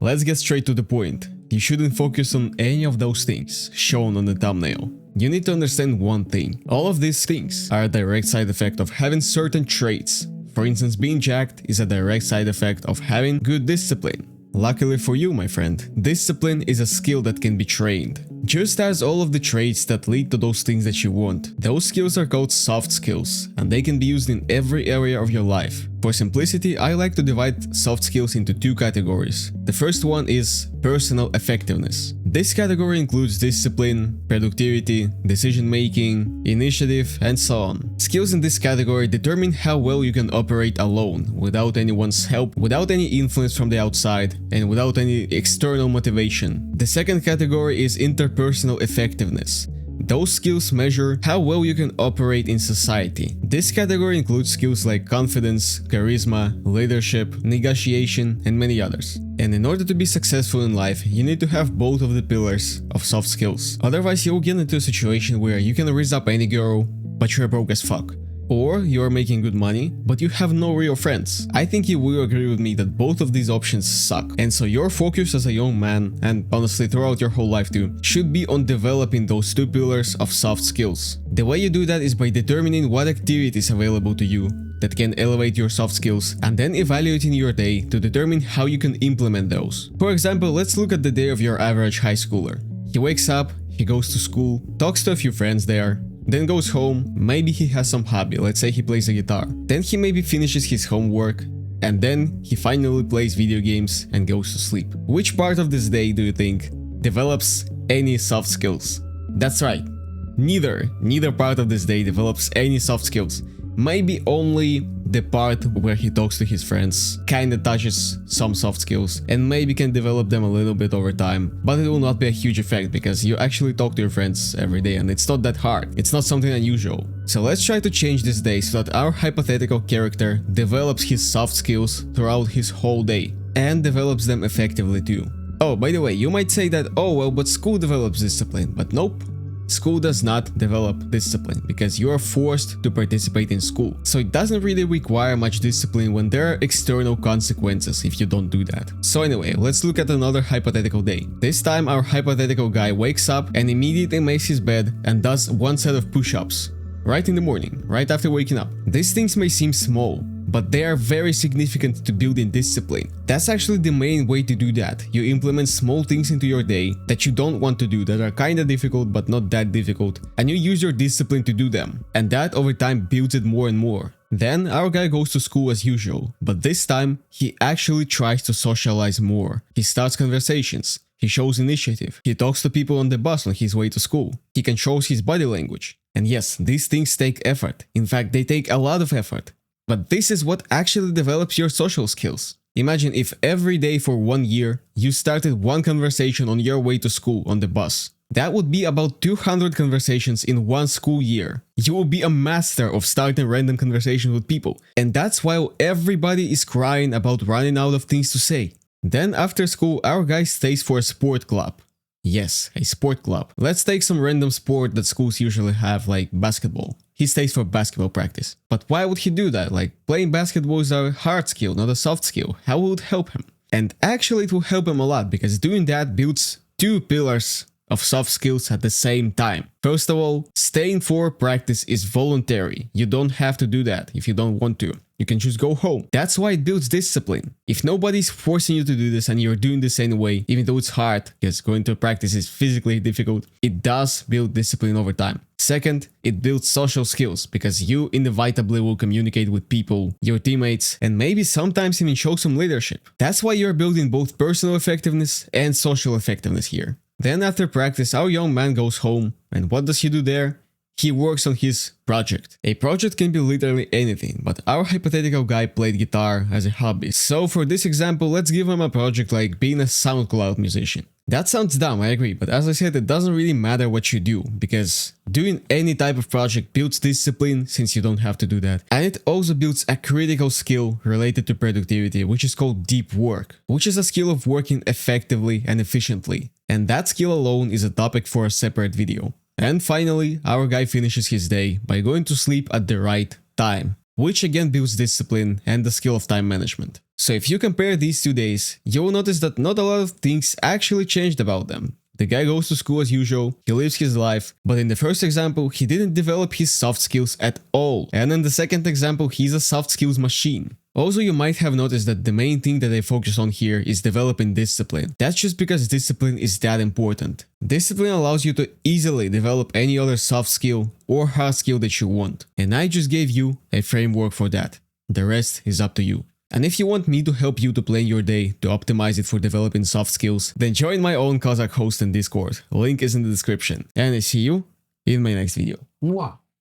let's get straight to the point. You shouldn't focus on any of those things shown on the thumbnail. You need to understand one thing. All of these things are a direct side effect of having certain traits. For instance, being jacked is a direct side effect of having good discipline. Luckily for you, my friend, discipline is a skill that can be trained. Just as all of the traits that lead to those things that you want, those skills are called soft skills, and they can be used in every area of your life. For simplicity, I like to divide soft skills into two categories. The first one is personal effectiveness. This category includes discipline, productivity, decision-making, initiative, and so on. Skills in this category determine how well you can operate alone, without anyone's help, without any influence from the outside, and without any external motivation. The second category is interpersonal effectiveness. Those skills measure how well you can operate in society. This category includes skills like confidence, charisma, leadership, negotiation, and many others. And in order to be successful in life, you need to have both of the pillars of soft skills. Otherwise, you'll get into a situation where you can raise up any girl, but you're broke as fuck. Or you are making good money, but you have no real friends. I think you will agree with me that both of these options suck. And so your focus as a young man, and honestly throughout your whole life too, should be on developing those two pillars of soft skills. The way you do that is by determining what activities available to you that can elevate your soft skills, and then evaluating your day to determine how you can implement those. For example, let's look at the day of your average high schooler. He wakes up, he goes to school, talks to a few friends there, then goes home, maybe he has some hobby, let's say he plays a guitar. Then he maybe finishes his homework, and then he finally plays video games and goes to sleep. Which part of this day do you think develops any soft skills? That's right, neither part of this day develops any soft skills. Maybe only the part where he talks to his friends kinda touches some soft skills and maybe can develop them a little bit over time, but it will not be a huge effect because you actually talk to your friends every day and it's not that hard. It's not something unusual. So let's try to change this day so that our hypothetical character develops his soft skills throughout his whole day and develops them effectively too. Oh, by the way, you might say that, oh well, but school develops discipline, but nope. School does not develop discipline because you are forced to participate in school. So it doesn't really require much discipline when there are external consequences if you don't do that. So anyway, let's look at another hypothetical day. This time our hypothetical guy wakes up and immediately makes his bed and does one set of push-ups. Right in the morning, right after waking up. These things may seem small, but they are very significant to building discipline. That's actually the main way to do that. You implement small things into your day that you don't want to do, that are kinda difficult but not that difficult, and you use your discipline to do them. And that over time builds it more and more. Then our guy goes to school as usual, but this time he actually tries to socialize more. He starts conversations. He shows initiative. He talks to people on the bus on his way to school. He controls his body language. And yes, these things take effort. In fact, they take a lot of effort. But this is what actually develops your social skills. Imagine if every day for 1 year, you started one conversation on your way to school on the bus. That would be about 200 conversations in one school year. You will be a master of starting random conversations with people. And that's while everybody is crying about running out of things to say. Then after school, our guy stays for a sport club. Yes, a sport club. Let's take some random sport that schools usually have, like basketball. He stays for basketball practice. But why would he do that? Like, playing basketball is a hard skill, not a soft skill. How will it help him? And actually it will help him a lot, because doing that builds two pillars of soft skills at the same time. First of all, staying for practice is voluntary. You don't have to do that if you don't want to. You can just go home. That's why it builds discipline. If nobody's forcing you to do this and you're doing this anyway, even though it's hard, because going to practice is physically difficult, it does build discipline over time. Second, it builds social skills, because you inevitably will communicate with people, your teammates, and maybe sometimes even show some leadership. That's why you're building both personal effectiveness and social effectiveness here. Then after practice, our young man goes home, and what does he do there? He works on his project. A project can be literally anything, but our hypothetical guy played guitar as a hobby. So for this example, let's give him a project like being a SoundCloud musician. That sounds dumb, I agree, but as I said, it doesn't really matter what you do, because doing any type of project builds discipline, since you don't have to do that. And it also builds a critical skill related to productivity, which is called deep work, which is a skill of working effectively and efficiently. And that skill alone is a topic for a separate video. And finally, our guy finishes his day by going to sleep at the right time. which again builds discipline and the skill of time management. So if you compare these 2 days, you will notice that not a lot of things actually changed about them. The guy goes to school as usual, he lives his life, but in the first example, he didn't develop his soft skills at all. And in the second example, he's a soft skills machine. Also, you might have noticed that the main thing that I focus on here is developing discipline. That's just because discipline is that important. Discipline allows you to easily develop any other soft skill or hard skill that you want. And I just gave you a framework for that. The rest is up to you. And if you want me to help you to plan your day to optimize it for developing soft skills, then join my own Kazakh host in Discord. Link is in the description. And I see you in my next video. Mwah.